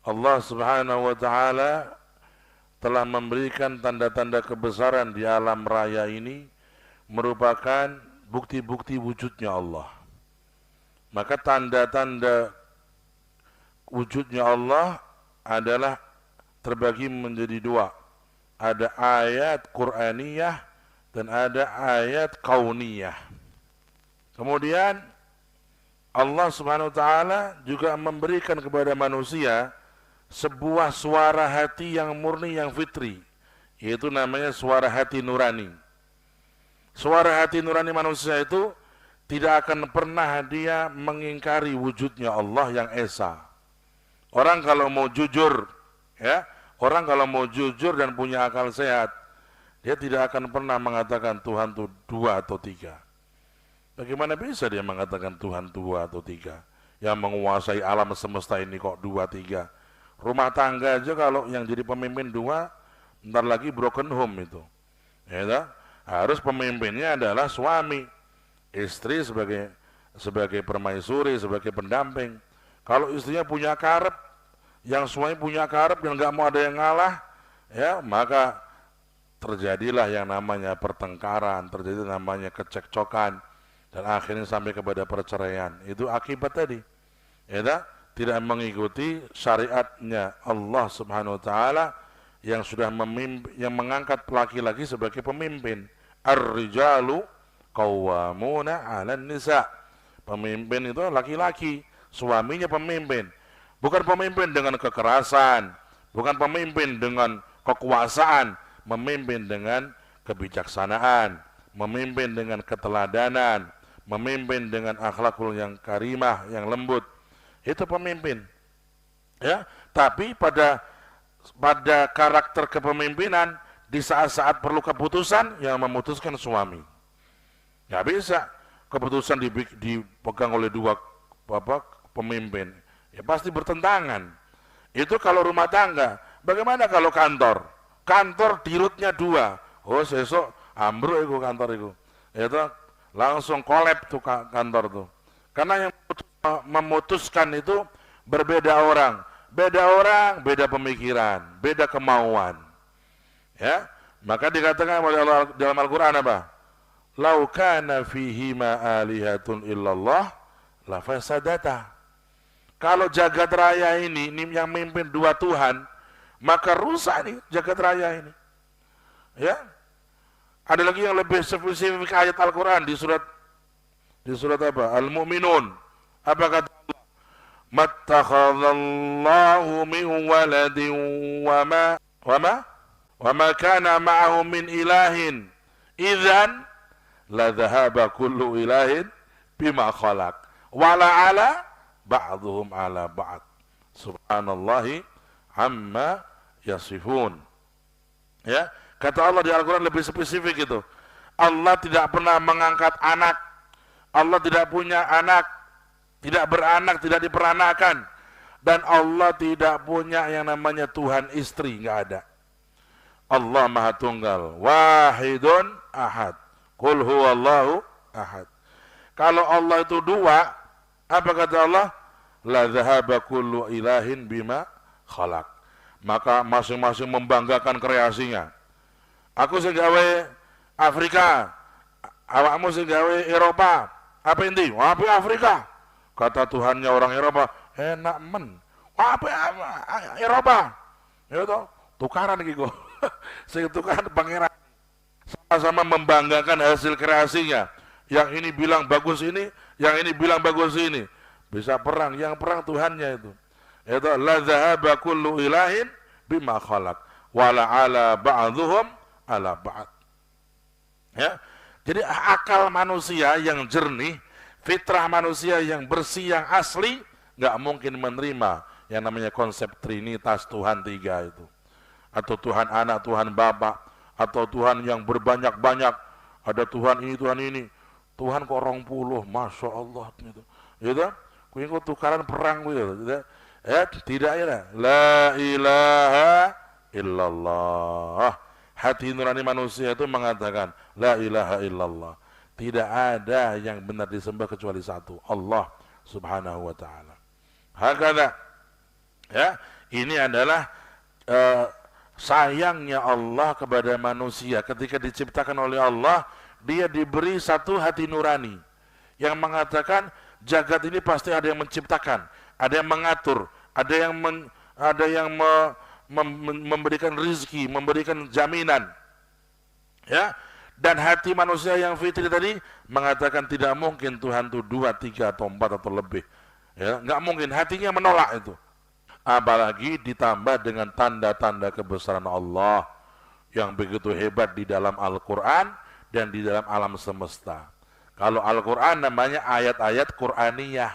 Allah Subhanahu wa taala telah memberikan tanda-tanda kebesaran di alam raya ini merupakan bukti-bukti wujudnya Allah. Maka tanda-tanda wujudnya Allah adalah terbagi menjadi dua. Ada ayat Qur'aniyah dan ada ayat kauniyah. Kemudian Allah Subhanahu wa taala juga memberikan kepada manusia sebuah suara hati yang murni, yang fitri, yaitu namanya suara hati nurani. Suara hati nurani manusia itu tidak akan pernah dia mengingkari wujudnya Allah yang esa. Orang kalau mau jujur, ya, orang kalau mau jujur dan punya akal sehat, dia tidak akan pernah mengatakan Tuhan itu dua atau tiga. Bagaimana bisa dia mengatakan Tuhan dua atau tiga? Yang menguasai alam semesta ini kok dua tiga? Rumah tangga aja kalau yang jadi pemimpin dua, bentar lagi broken home itu. Ya, harus pemimpinnya adalah suami, istri sebagai permaisuri, sebagai pendamping. Kalau istrinya punya karep, yang suami punya karep dan nggak mau ada yang ngalah, ya maka terjadilah yang namanya pertengkaran, terjadi namanya kecekcokan, dan akhirnya sampai kepada perceraian. Itu akibat tadi, ya, tidak mengikuti syariatnya Allah Subhanahu wa taala yang sudah yang mengangkat laki-laki sebagai pemimpin. Ar-rijalu qawwamuna 'alan nisa. Pemimpin itu laki-laki, suaminya pemimpin. Bukan pemimpin dengan kekerasan, bukan pemimpin dengan kekuasaan, memimpin dengan kebijaksanaan, memimpin dengan keteladanan, memimpin dengan akhlakul yang karimah, yang lembut. Itu pemimpin. Ya, tapi pada karakter kepemimpinan di saat-saat perlu keputusan yang memutuskan suami. Nggak bisa keputusan dipegang oleh dua pemimpin. Ya pasti bertentangan. Itu kalau rumah tangga. Bagaimana kalau kantor? Kantor dirutnya dua. Oh sesok ambruk itu kantor itu. Itu langsung kolab tuh kantor tuh. Karena yang memutuskan itu berbeda orang. Beda orang, beda pemikiran, beda kemauan. Ya, maka dikatakan oleh Allah dalam Al-Qur'an apa? Lau kana fihima alihatun illallah la fasadata. Kalau jagat raya ini yang memimpin dua Tuhan, maka rusak nih jagat raya ini. Ya. Ada lagi yang lebih spesifik ayat Al-Qur'an di surat apa? Al-Mu'minun. Apa kata Allah? Mattakhadallahu min waladin wa ma kana ma'ahu min ilahin idzan la dhahaba kullu ilahin bima khalaq wala ala ba'dhum ala ba'd subhanallahi amma yasifun. Ya, kata Allah di Al-Quran lebih spesifik itu. Allah tidak pernah mengangkat anak. Allah tidak punya anak, tidak beranak, tidak diperanakan. Dan Allah tidak punya yang namanya Tuhan istri, nggak ada. Allah Maha Tunggal, wahidun ahad. Qul huwallahu ahad. Kalau Allah itu dua, apa kata Allah? La dhahaba kullu ilahin bima khalaq. Maka masing-masing membanggakan kreasinya. Aku segawe Afrika, awakmu segawe Eropa. Apa inti? Apa Afrika? Kata Tuhannya orang Eropa, enak men. Apa Eropa? Ya toh, tukaran gitu. Sing tukaran pangeran. Sama-sama membanggakan hasil kreasinya. Yang ini bilang bagus ini, yang ini bilang bagus ini. Bisa perang, yang perang Tuhannya itu. Itu la dhahaba kullu ilahin bima khalaq wala ala ba'dhum ala ba'd. Ya. Jadi akal manusia yang jernih, fitrah manusia yang bersih, yang asli, nggak mungkin menerima yang namanya konsep trinitas Tuhan tiga itu. Atau Tuhan anak, Tuhan Bapa, atau Tuhan yang berbanyak-banyak. Ada Tuhan ini, Tuhan ini. Tuhan kok 20, Masya Allah gitu. Gitu, kok tukaran perang gitu. Ya, tidak ya. La ilaha illallah. Hati nurani manusia itu mengatakan la ilaha illallah. Tidak ada yang benar disembah kecuali satu, Allah Subhanahu wa taala. Hakala. Ya, Ini adalah eh, sayangnya Allah kepada manusia. Ketika diciptakan oleh Allah, dia diberi satu hati nurani yang mengatakan jagat ini pasti ada yang menciptakan, ada yang mengatur, ada yang memberikan rizki, memberikan jaminan, ya. Dan hati manusia yang fitri tadi mengatakan tidak mungkin Tuhan itu 2, 3 atau 4 atau lebih, ya, nggak mungkin. Hatinya menolak itu. Apalagi ditambah dengan tanda-tanda kebesaran Allah yang begitu hebat di dalam Al-Quran dan di dalam alam semesta. Kalau Al-Quran namanya ayat-ayat Qur'aniyah.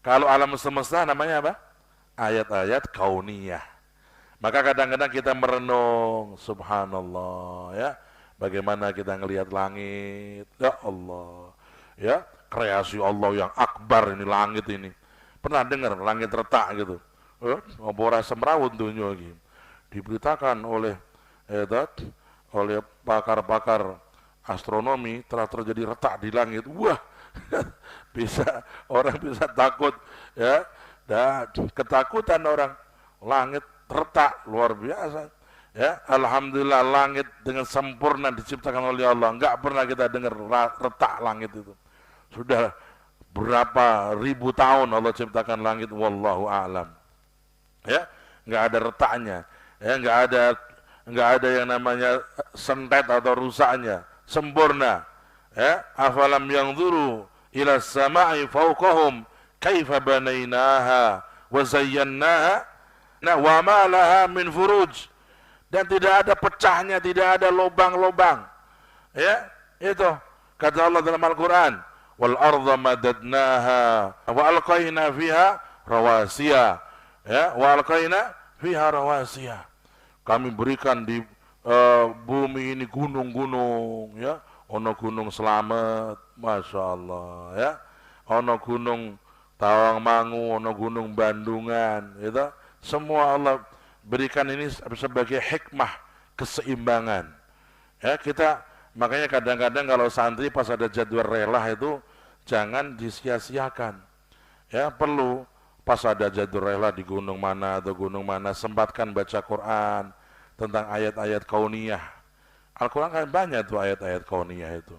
Kalau alam semesta namanya apa? Ayat-ayat kauniyah. Maka kadang-kadang kita merenung, subhanallah, ya, bagaimana kita ngelihat langit, ya Allah, ya, kreasi Allah yang akbar ini, langit ini. Pernah dengar langit retak gitu? Ngobora semrawut dunia lagi. Diberitakan oleh oleh pakar-pakar astronomi telah terjadi retak di langit. Wah, orang bisa takut, ya. Dan ketakutan orang, langit retak luar biasa, ya. Alhamdulillah langit dengan sempurna diciptakan oleh Allah. Enggak pernah kita dengar retak langit itu. Sudah berapa ribu tahun Allah ciptakan langit, wallahu a'lam. Ya, enggak ada retaknya, ya, enggak ada yang namanya sentet atau rusaknya, sempurna. Ya, afalam yanzuru ila samai fawqahum kaifa banainaha wa zayyannaha wa ma laha min furuj. Dan tidak ada pecahnya, tidak ada lubang-lubang. Ya, itu kata Allah dalam Al-Qur'an, wal arda madadnaha wa alqaina fiha rawasiya. Ya, wa alqaina fiha rawasiya. Kami berikan di bumi ini gunung-gunung, ya. Ono gunung Slamet, masya Allah, ya. Ono gunung Tawangmangu, ono gunung Bandungan, gitu. Semua Allah berikan ini sebagai hikmah keseimbangan. Ya, kita makanya kadang-kadang kalau santri pas ada jadwal relah itu jangan disia-siakan. Ya, perlu pas ada jadwal rela di gunung mana atau gunung mana, sempatkan baca Quran tentang ayat-ayat kauniyah. Al-Quran kan banyak tuh ayat-ayat kauniyah itu.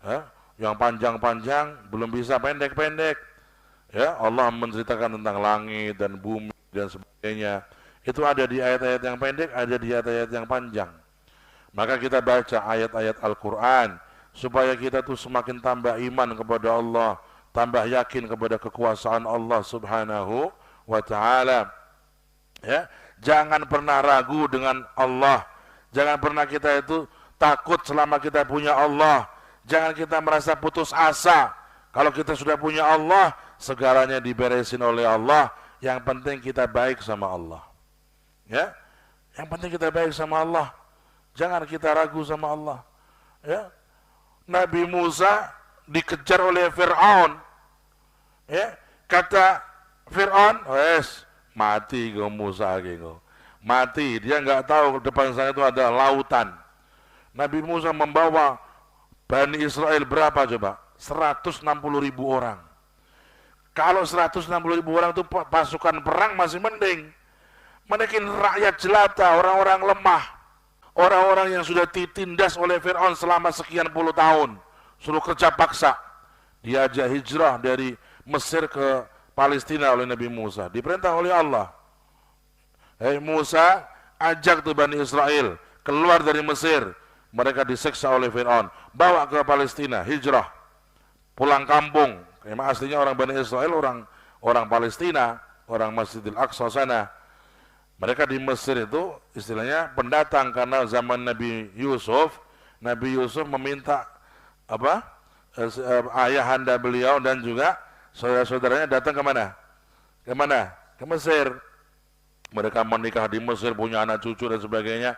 Ya, yang panjang-panjang belum bisa pendek-pendek. Ya, Allah menceritakan tentang langit dan bumi dan sebagainya. Itu ada di ayat-ayat yang pendek, ada di ayat-ayat yang panjang. Maka kita baca ayat-ayat Al-Quran supaya kita tuh semakin tambah iman kepada Allah, tambah yakin kepada kekuasaan Allah subhanahu wa ta'ala. Ya, jangan pernah ragu dengan Allah. Jangan pernah kita itu takut selama kita punya Allah. Jangan kita merasa putus asa. Kalau kita sudah punya Allah, segalanya diberesin oleh Allah. Yang penting kita baik sama Allah. Ya, yang penting kita baik sama Allah. Jangan kita ragu sama Allah. Ya, Nabi Musa dikejar oleh Fir'aun, ya, kata Fir'aun, wes mati kau Musa gitu, mati. Dia nggak tahu depan sana itu ada lautan. Nabi Musa membawa Bani Israel berapa coba? 160.000 orang. Kalau 160.000 orang itu pasukan perang masih mending. Menekin rakyat jelata, orang-orang lemah, orang-orang yang sudah ditindas oleh Fir'aun selama sekian puluh tahun, suruh kerja paksa. Diajak hijrah dari Mesir ke Palestina oleh Nabi Musa, diperintah oleh Allah. Hei Musa, ajak tuh Bani Israel keluar dari Mesir. Mereka disiksa oleh Fir'aun, bawa ke Palestina, hijrah, pulang kampung. Emang aslinya orang Bani Israel orang Palestina, orang Masjidil Aqsa sana. Mereka di Mesir itu istilahnya pendatang karena zaman Nabi Yusuf meminta apa? Ayahanda beliau dan juga saudara-saudaranya datang ke mana? Ke mana? Ke Mesir. Mereka menikah di Mesir, punya anak cucu dan sebagainya.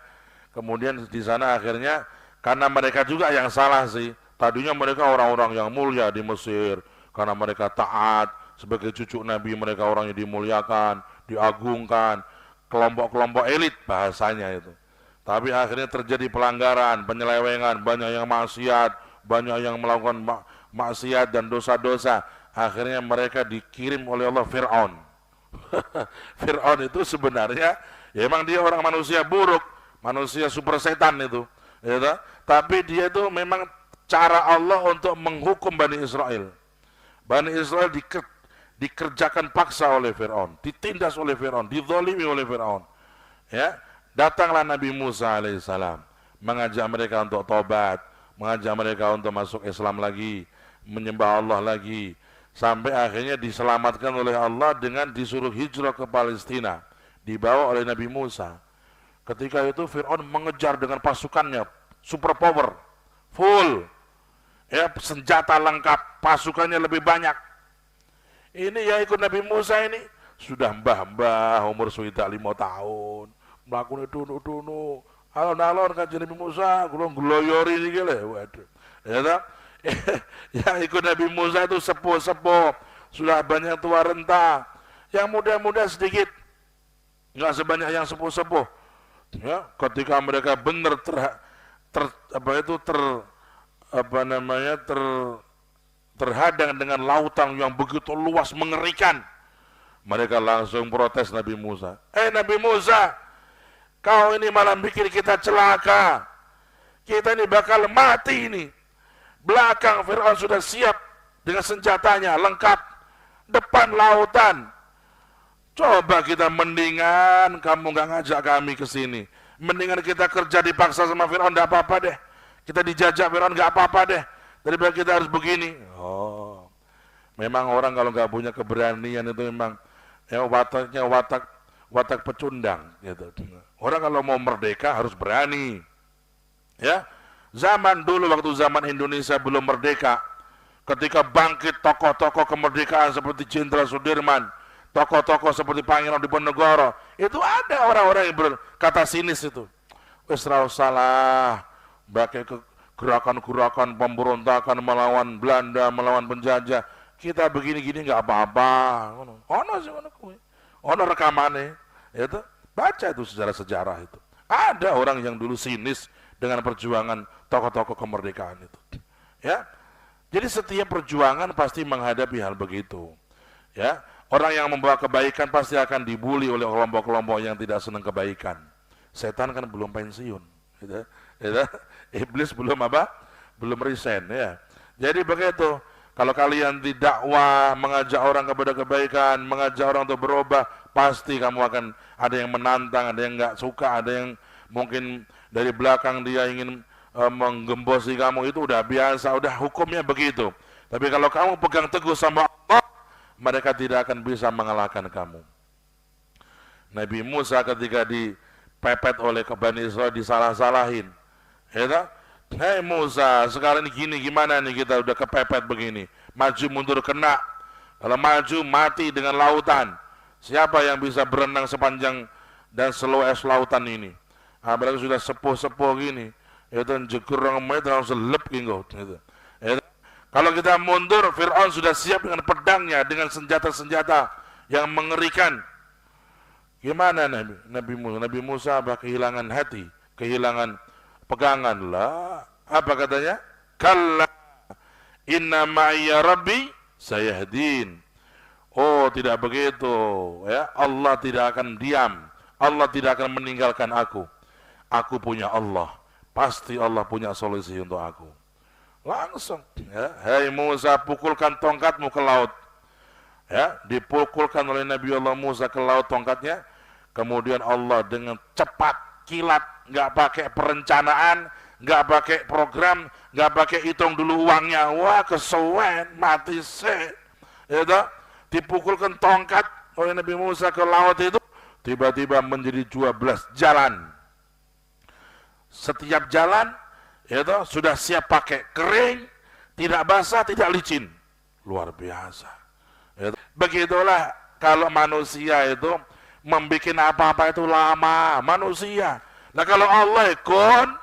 Kemudian di sana akhirnya karena mereka juga yang salah sih. Tadinya mereka orang-orang yang mulia di Mesir karena mereka taat, sebagai cucu Nabi mereka orang yang dimuliakan, diagungkan, kelompok-kelompok elit bahasanya itu. Tapi akhirnya terjadi pelanggaran, penyelewengan, banyak yang maksiat, banyak yang melakukan maksiat dan dosa-dosa. Akhirnya mereka dikirim oleh Allah Fir'aun. Fir'aun itu sebenarnya ya emang dia orang manusia buruk, manusia super setan itu, ya toh? Tapi dia itu memang cara Allah untuk menghukum Bani Israel. Bani Israel dikerjakan paksa oleh Fir'aun, ditindas oleh Fir'aun, dizalimi oleh Fir'aun. Ya, datanglah Nabi Musa alaihissalam mengajak mereka untuk tobat, mengajak mereka untuk masuk Islam lagi, menyembah Allah lagi, sampai akhirnya diselamatkan oleh Allah dengan disuruh hijrah ke Palestina, dibawa oleh Nabi Musa. Ketika itu Fir'aun mengejar dengan pasukannya, super power, full, ya, senjata lengkap, pasukannya lebih banyak. Ini yang ikut Nabi Musa ini sudah mbah-mbah umur sudah 5 tahun, melakukan itu alon-alon kajian Nabi Musa, gulung gloyori ini gile, waduh, ya tak? Yang ikut Nabi Musa itu sepuh-sepuh, sudah banyak tua renta, yang muda-muda sedikit, nggak sebanyak yang sepuh-sepuh. Ya, ketika mereka benar terhadang dengan lautan yang begitu luas mengerikan, mereka langsung protes Nabi Musa. Nabi Musa, kau ini malah bikin kita celaka, kita ini bakal mati ini. Belakang Fir'aun sudah siap dengan senjatanya lengkap, depan lautan. Coba kita mendingan kamu nggak ngajak kami ke sini, mendingan kita kerja dipaksa sama Fir'aun, nggak apa-apa deh. Kita dijajak Fir'aun nggak apa-apa deh, daripada kita harus begini. Oh, memang orang kalau nggak punya keberanian itu memang ya wataknya watak pecundang gitu. Orang kalau mau merdeka harus berani. Ya, zaman dulu waktu zaman Indonesia belum merdeka, ketika bangkit tokoh-tokoh kemerdekaan seperti Jenderal Sudirman, tokoh-tokoh seperti Pangeran Diponegoro, itu ada orang-orang yang berkata sinis itu, wis ra salah, pakai gerakan-gerakan pemberontakan melawan Belanda, melawan penjajah, kita begini-gini nggak apa-apa. Ono sih ono rekamane, itu baca itu sejarah-sejarah itu. Ada orang yang dulu sinis dengan perjuangan tokoh-tokoh kemerdekaan itu. Ya, jadi setiap perjuangan pasti menghadapi hal begitu. Ya, orang yang membawa kebaikan pasti akan dibully oleh kelompok-kelompok yang tidak senang kebaikan. Setan kan belum pensiun, gitu. Gitu. Iblis belum apa? Belum resign, ya. Jadi begitu. Kalau kalian didakwa, mengajak orang kepada kebaikan, mengajak orang untuk berubah, pasti kamu akan ada yang menantang, ada yang nggak suka, ada yang mungkin dari belakang dia ingin menggembosi kamu, itu udah biasa, udah hukumnya begitu. Tapi kalau kamu pegang teguh sama Allah, mereka tidak akan bisa mengalahkan kamu. Nabi Musa ketika dipepet oleh Bani Israel disalah-salahin, ya, hei Musa, sekarang ini gini gimana nih, kita udah kepepet begini, maju mundur kena, kalau maju mati dengan lautan. Siapa yang bisa berenang sepanjang dan seluas lautan ini? Apalagi sudah sepuh-sepuh gini, itu jegur orang meter langsung lep gitu. Kalau kita mundur, Fir'aun sudah siap dengan pedangnya, dengan senjata-senjata yang mengerikan. Gimana Nabi Musa apa kehilangan hati, kehilangan pegangan lah. Apa katanya? Kalla inna ma'iyya rabbi sayahdin. Oh, tidak begitu, ya. Allah tidak akan diam, Allah tidak akan meninggalkan aku. Aku punya Allah, pasti Allah punya solusi untuk aku. Langsung, ya, hei Musa, pukulkan tongkatmu ke laut. Ya, dipukulkan oleh Nabi Allah Musa ke laut tongkatnya. Kemudian Allah dengan cepat kilat, nggak pakai perencanaan, nggak pakai program, nggak pakai hitung dulu uangnya, wah kesuwen, mati se, itu dipukulkan tongkat oleh Nabi Musa ke laut itu, tiba-tiba menjadi 12 jalan. Setiap jalan itu sudah siap pakai, kering, tidak basah, tidak licin, luar biasa. Itu. Begitulah kalau manusia itu membuat apa-apa itu lama, manusia. Nah kalau Allah kun,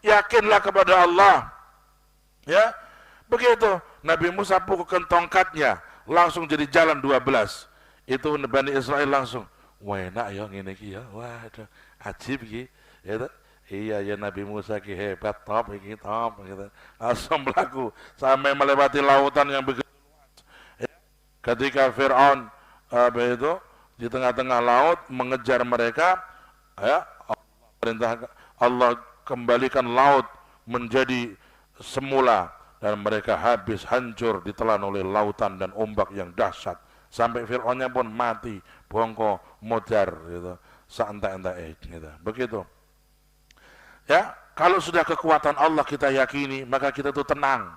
yakinlah kepada Allah. Ya, begitu. Nabi Musa pukulkan tongkatnya, langsung jadi jalan 12. Itu Bani Israel langsung, wah enak ya ngene iki ya. Waduh, ajib iki. Ya, iya ya Nabi Musa ki hebat, top iki top gitu. Langsung berlaku sampai melewati lautan yang begitu luas. Ya. Ketika Fir'aun di tengah-tengah laut mengejar mereka, ya, Allah kembalikan laut menjadi semula dan mereka habis hancur ditelan oleh lautan dan ombak yang dahsyat sampai Fir'aunnya pun mati bongko modar gitu, santai-santai gitu. Begitu. Ya, kalau sudah kekuatan Allah kita yakini, maka kita tuh tenang.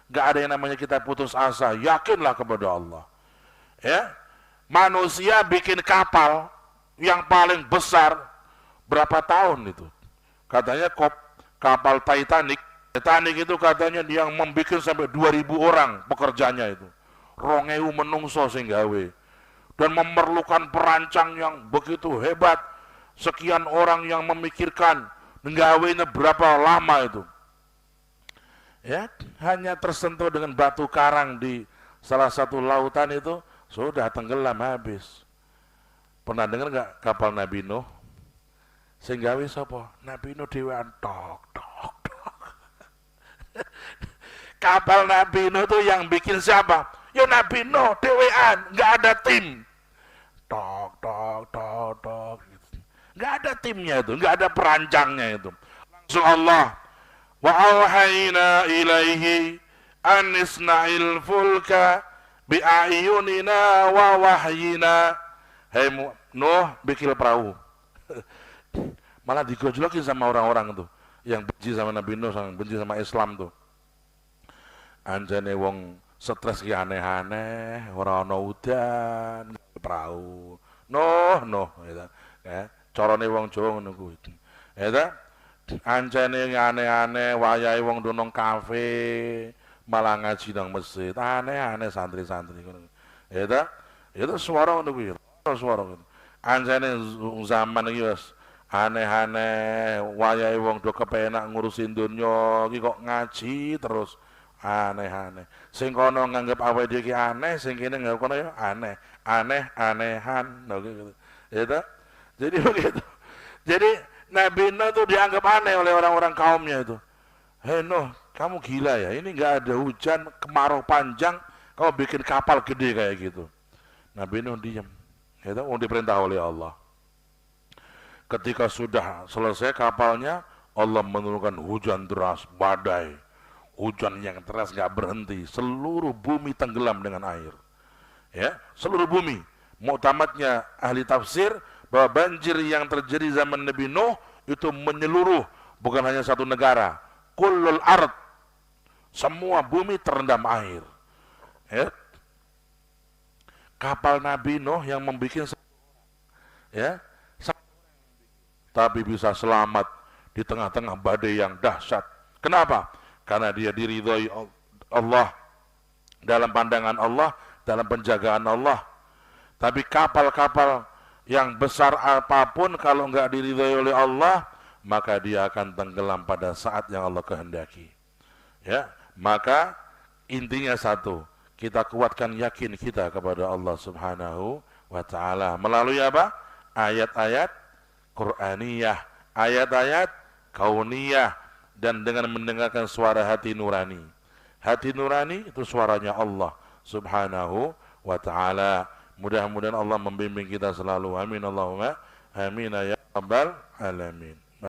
Gak ada yang namanya kita putus asa, yakinlah kepada Allah. Ya, manusia bikin kapal yang paling besar berapa tahun itu? Katanya kapal Titanic itu katanya yang membuat sampai 2000 orang pekerjanya itu. 2000 menungso sing gawe. Dan memerlukan perancang yang begitu hebat. Sekian orang yang memikirkan nggawenya berapa lama itu. Ya, hanya tersentuh dengan batu karang di salah satu lautan itu sudah tenggelam habis. Pernah dengar nggak kapal Nabi Nuh? Sing gawe sapa? Nabi Nuh dhewean tok. Kapal Nabi Nuh itu yang bikin siapa? Ya Nabi Nuh dhewean, nggak ada tim. Tok. Nggak ada timnya itu, nggak ada perancangnya itu. Langsung Allah, wa auhayna ilaihi an isna'il fulka bi ayunina wa wahyina. Hei Nuh, bikin perahu. Malah digojlokin sama orang-orang tuh yang benci sama Nabi Nuh, yang benci sama Islam tuh. Anjane wong stres ki aneh-aneh, ora ana udan, perahu. Nuh gitu. Ya, carane wong Jawa ngono kuwi. Ya, anjane aneh-aneh, wayahe wong donong kafe, malah ngaji nang masjid. Aneh-aneh santri-santri ngono. Ya, itu suara ngono kuwi. Suara ngono. Anjane zaman iki wis aneh-aneh, wayahe wong do kepenak ngurusin dunya iki kok ngaji terus aneh-aneh. Sing kono nganggep awake dhewe iki aneh, sing kene nganggep kono ya aneh. Aneh-anehan gitu. Ya. Jadi begitu. Jadi Nabi Nuh itu dianggap aneh oleh orang-orang kaumnya itu. Hei Nuh, kamu gila ya? Ini nggak ada hujan, kemarau panjang, kamu bikin kapal gede kayak gitu. Nabi Nuh diam. Itu mau diperintah oleh Allah. Ketika sudah selesai kapalnya, Allah menurunkan hujan deras, badai. Hujan yang deras nggak berhenti, seluruh bumi tenggelam dengan air. Ya, seluruh bumi. Muktamadnya ahli tafsir bahwa banjir yang terjadi zaman Nabi Nuh itu menyeluruh, bukan hanya satu negara. Kullul ard, semua bumi terendam air. Ya. Kapal Nabi Nuh yang membuat, ya, tapi bisa selamat di tengah-tengah badai yang dahsyat. Kenapa? Karena dia diridhoi Allah, dalam pandangan Allah, dalam penjagaan Allah. Tapi kapal-kapal yang besar apapun kalau enggak diridhoi oleh Allah, maka dia akan tenggelam pada saat yang Allah kehendaki. Ya, maka intinya satu, kita kuatkan yakin kita kepada Allah Subhanahu wa taala melalui apa? Ayat-ayat Qur'aniyah, ayat-ayat kauniyah, dan dengan mendengarkan suara hati nurani. Hati nurani itu suaranya Allah Subhanahu wa ta'ala. Mudah-mudahan Allah membimbing kita selalu. Amin Allahumma amin ya rabbal alamin.